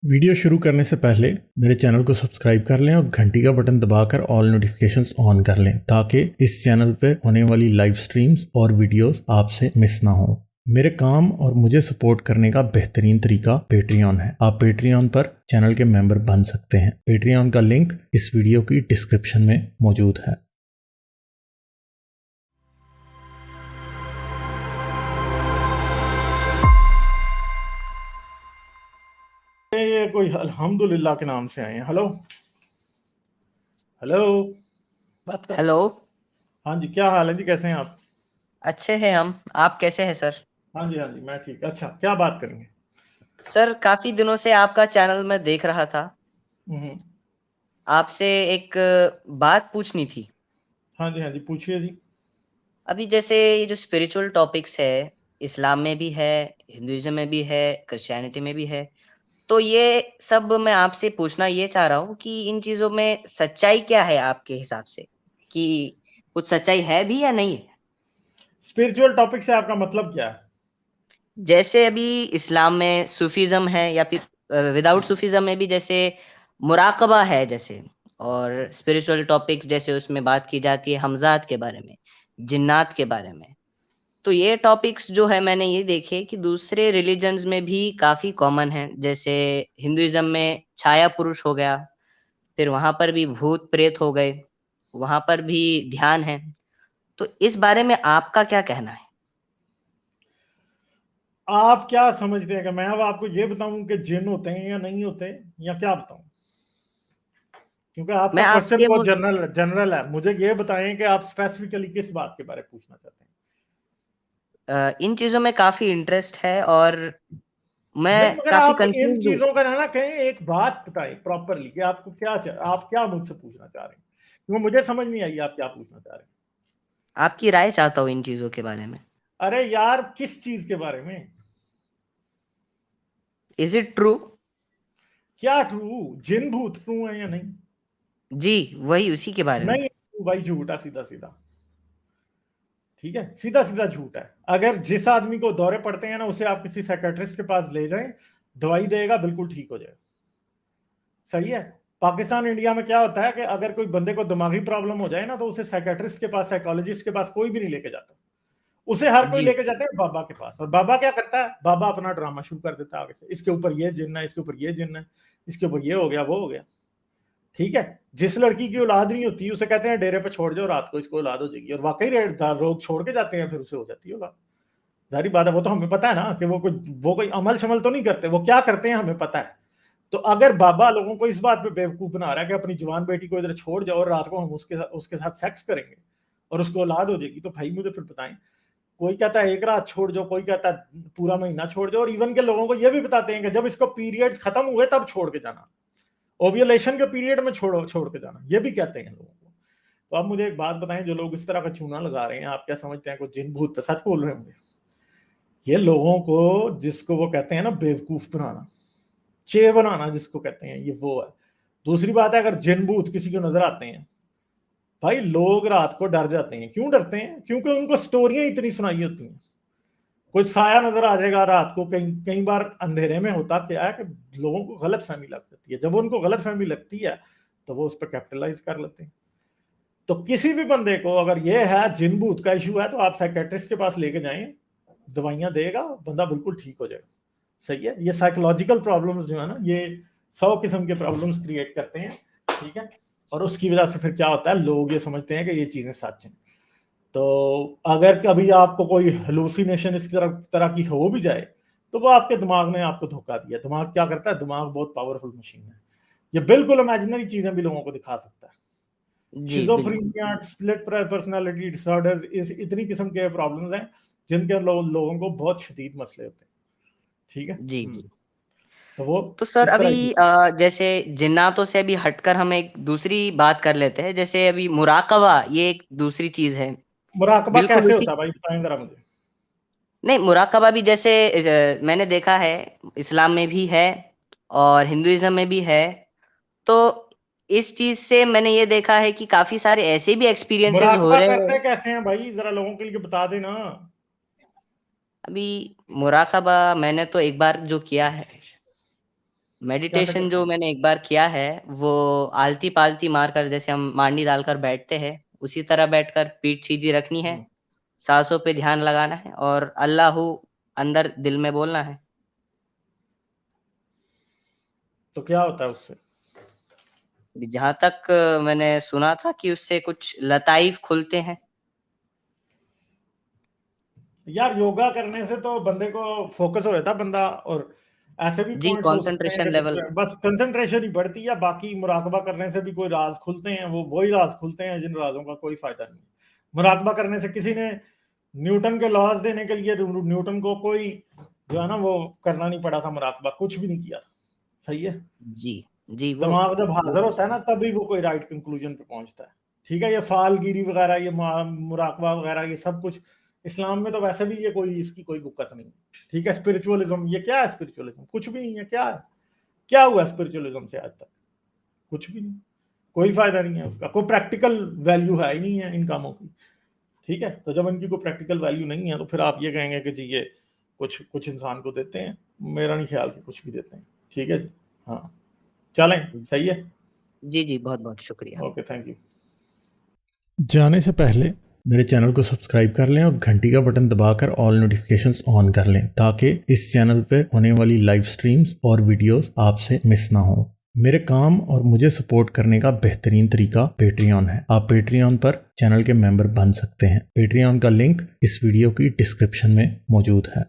Video शुरू करने से पहले मेरे चैनल को सब्सक्राइब कर लें और घंटी का बटन दबाकर ऑल नोटिफिकेशंस ऑन कर लें ताकि इस चैनल पर होने वाली लाइव स्ट्रीम्स और वीडियोस आपसे मिस ना हो। मेरे काम और मुझे सपोर्ट करने का बेहतरीन तरीका पेट्रियन है। आप पेट्रियन पर चैनल के मेंबर बन सकते हैं। पेट्रियन का लिंक इस वीडियो की डिस्क्रिप्शन में मौजूद है। ये कोई अल्हम्दुलिल्लाह के नाम से आए हैं। Hello hello hello. हाँ जी, क्या हाल है जी? कैसे हैं आप? अच्छे हैं हम। आप कैसे हैं सर? हाँ जी, मैं ठीक। अच्छा, क्या बात करेंगे? सर काफी दिनों से आपका चैनल मैं देख रहा था। हम्म। आपसे एक बात पूछनी थी। हाँ जी, पूछिए जी। अभी जैसे ये जो स्पिरिचुअल टॉपिक्स है, इस्लाम में भी है, हिंदुइज्म में भी है, क्रिश्चियनिटी में भी है। तो ये सब मैं आपसे पूछना ये चाह रहा हूँ कि इन चीजों में सच्चाई क्या है आपके हिसाब से? कि कुछ सच्चाई है भी या नहीं है? स्पिरिचुअल टॉपिक से आपका मतलब क्या है? जैसे अभी इस्लाम में सूफीज़्म है या फिर विदाउट सूफीज़्म में भी जैसे मुराकबा है जैसे, और स्पिरिचुअल टॉपिक्स जैसे उसमें बात की जाती है हमज़ात के बारे में, जिन्नात के बारे में। तो ये टॉपिक्स जो है मैंने ये देखे कि दूसरे रिलिजन्स में भी काफ़ी कॉमन है। जैसे हिंदुइज़्म में छाया पुरुष हो गया, फिर वहाँ पर भी भूत प्रेत हो गए, वहाँ पर भी ध्यान है। तो इस बारे में आपका क्या कहना है? आप क्या समझते हैं कि मैं अब आपको ये बताऊं कि जिन होते हैं या नहीं होते, या क्या बताऊं? क्योंकि आपका मैं क्वेश्चन आपसे बहुत वो जनरल जनरल है। मुझे ये बताएं कि आप स्पेसिफिकली किस बात के बारे में पूछना चाहते हैं। इन चीज़ों में काफ़ी इंटरेस्ट है और नहीं, मैं मगर काफ़ी आप इन कंफ्यूज़ हूँ। चीजों का ना कहें, एक बात बताएं प्रॉपरली कि आपको आप क्या मुझसे पूछना चाह रहे हैं, क्योंकि मुझे समझ नहीं आई आप क्या पूछना चाह रहे हैं। आपकी राय चाहता हूँ इन चीज़ों के बारे में। अरे यार, किस चीज के बारे में? Is it true? क्या ट्रू? जिन भूत ट्रू है या नहीं? जी, वही उसी के बारे में। नहीं भाई, झूठा सीधा सीधा। ठीक है, सीधा सीधा झूठ है। अगर जिस आदमी को दौरे पड़ते हैं ना, उसे आप किसी साइकेट्रिस्ट के पास ले जाएं, दवाई देगा, बिल्कुल ठीक हो जाएगा। सही है। पाकिस्तान इंडिया में क्या होता है कि अगर कोई बंदे को दिमागी प्रॉब्लम हो जाए ना, तो उसे साइकेट्रिस्ट के पास, साइकोलॉजिस्ट के पास कोई भी नहीं लेके जाता। उसे हर कोई जी, लेके जाते हैं बाबा के पास। और बाबा क्या करता है? बाबा अपना ड्रामा शुरू कर देता है आगे से। इसके ऊपर ये जिन्न है, इसके ऊपर ये जिन्न है, इसके ऊपर ये हो गया, वो हो गया। ठीक है। जिस लड़की की औलाद नहीं होती, उसे कहते हैं डेरे पे छोड़ जाओ, रात को इसको औलाद हो जाएगी। और वाकई लोग छोड़ के जाते हैं, फिर उसे हो जाती है औलाद। जारी बात है, वो तो हमें पता है ना कि वो कोई अमल शमल तो नहीं करते। वो क्या करते हैं हमें पता है। तो अगर बाबा लोगों को इस बात पे बेवकूफ बना रहा है कि अपनी जवान बेटी को इधर छोड़ जाओ और रात को हम उसके साथ सेक्स करेंगे और उसको औलाद हो जाएगी, तो भाई मुझे फिर बताएं। कोई कहता है एक रात छोड़ जाओ, कोई कहता है पूरा महीना छोड़ जाओ, और इवन के लोगों को यह भी बताते हैं कि जब इसको पीरियड्स खत्म हुए तब छोड़ के जाना, ओव्यूलेशन के पीरियड में छोड़ के जाना, ये भी कहते हैं लोगों को। तो आप मुझे एक बात बताएं, जो लोग इस तरह का चूना लगा रहे हैं, आप क्या समझते हैं? कुछ जिन भूत सच बोल रहे होंगे ये लोगों को, जिसको वो कहते हैं ना बेवकूफ बनाना, चे बनाना जिसको कहते हैं, ये वो है। दूसरी बात है, अगर जिन भूत किसी को नजर आते हैं, भाई लोग रात को डर जाते हैं। क्यों डरते हैं? क्योंकि उनको स्टोरियां इतनी सुनाई होती हैं। कोई साया नजर आ जाएगा रात को, कई कई बार अंधेरे में होता क्या है कि लोगों को गलत फहमी लग जाती है। जब उनको गलत फहमी लगती है तो वो उस पर कैपिटलाइज कर लेते हैं। तो किसी भी बंदे को अगर ये है जिन भूत का इशू है, तो आप साइकेट्रिस्ट के पास लेके जाएं, दवाइयां देगा, बंदा बिल्कुल ठीक हो जाएगा। सही है। ये साइकोलॉजिकल प्रॉब्लम्स जो है ना, ये 100 किस्म के प्रॉब्लम्स क्रिएट करते हैं। ठीक है। और उसकी वजह से फिर क्या होता है, लोग ये समझते हैं कि ये चीजें सच हैं। तो अगर कभी आपको कोई हेलुसिनेशन इस तरह की हो भी जाए, तो वो आपके दिमाग ने आपको धोखा दिया। दिमाग क्या करता है? दिमाग बहुत पावरफुल मशीन है। ये बिल्कुल इमेजिनरी चीजें भी लोगों को दिखा सकता है। जी, बिल्कुल। शिजोफ्रेनिया, स्प्लिट पर्सनालिटी डिसऑर्डर्स, इस इतनी किस्म के प्रॉब्लम्स हैं जिनके लोगों को बहुत शदीद मसले होते हैं। ठीक है। जी, जी। तो वो तो सर इस तरह अभी की जैसे जिन्नातों से अभी हटकर हम एक दूसरी बात कर लेते हैं। जैसे अभी मुराकबा ये एक दूसरी चीज़ है। मुराकबा बिल्कुल कैसे उसी होता है भाई? बताएं जरा मुझे। नहीं, मुराकबा भी जैसे मैंने देखा है, इस्लाम में भी है और हिंदुइज्म में भी है। तो इस चीज़ से मैंने ये देखा है कि काफ़ी सारे ऐसे भी एक्सपीरियंसेस हो मुराकबा रहे करते हैं। कैसे हैं भाई? जरा लोगों के लिए बता देना। अभी मुराकबा मैंने तो एक बार जो किया है, मेडिटेशन जो मैंने एक बार किया है वो आलती पालती मारकर, जैसे हम मांडी डालकर बैठते हैं उसी तरह बैठकर पीठ सीधी रखनी है, सांसों पे ध्यान लगाना है और अल्लाहू अंदर दिल में बोलना है। तो क्या होता है उससे? जहां तक मैंने सुना था कि उससे कुछ लताइफ खुलते हैं। यार योगा करने से तो बंदे को फोकस हो जाता है बंदा, और ऐसे भी जी, पॉइंट्स हो सकते हैं कंसंट्रेशन कि लेवल। बस कंसंट्रेशन ही बढ़ती है, बाकी मुराकबा करने से भी कोई राज खुलते हैं, वो वही राज खुलते हैं जिन राजों का कोई फायदा नहीं। मुराकबा करने से किसी ने न्यूटन के लॉज देने के लिए न्यूटन को कोई जो है ना वो करना नहीं पड़ा था, मुराकबा कुछ भी नहीं किया था। सही है। जी जी, वो दिमाग जब हाजिर भी होता है ना तभी वो कोई राइट कंक्लूजन पे पहुंचता है। ठीक है, ये फालगिरी वगैरह, ये मुराकबा वगैरह, ये सब कुछ इस्लाम में तो वैसे भी ये कोई इसकी कोई बुकत नहीं। ठीक है, स्पिरिचुअलिज्म, ये क्या है? स्पिरिचुअलिज्म कुछ भी नहीं है। क्या है, क्या हुआ स्पिरिचुअलिज्म से आज तक? कुछ भी नहीं, कोई फायदा नहीं है उसका, कोई प्रैक्टिकल वैल्यू है ही नहीं है इन कामों की। ठीक है, तो जब इनकी कोई प्रैक्टिकल वैल्यू नहीं है तो फिर आप ये कहेंगे कि जी ये कुछ कुछ इंसान को देते हैं, मेरा नहीं ख्याल कि कुछ भी देते हैं। ठीक है जी, हाँ चलें, सही है। जी जी, बहुत बहुत शुक्रिया। Okay, thank you. जाने से पहले मेरे चैनल को सब्सक्राइब कर लें और घंटी का बटन दबाकर ऑल नोटिफिकेशंस ऑन कर लें ताकि इस चैनल पर होने वाली लाइव स्ट्रीम्स और वीडियोस आपसे मिस ना हो। मेरे काम और मुझे सपोर्ट करने का बेहतरीन तरीका पेट्रियन है। आप पेट्रियन पर चैनल के मेंबर बन सकते हैं। पेट्रियन का लिंक इस वीडियो की डिस्क्रिप्शन में मौजूद है।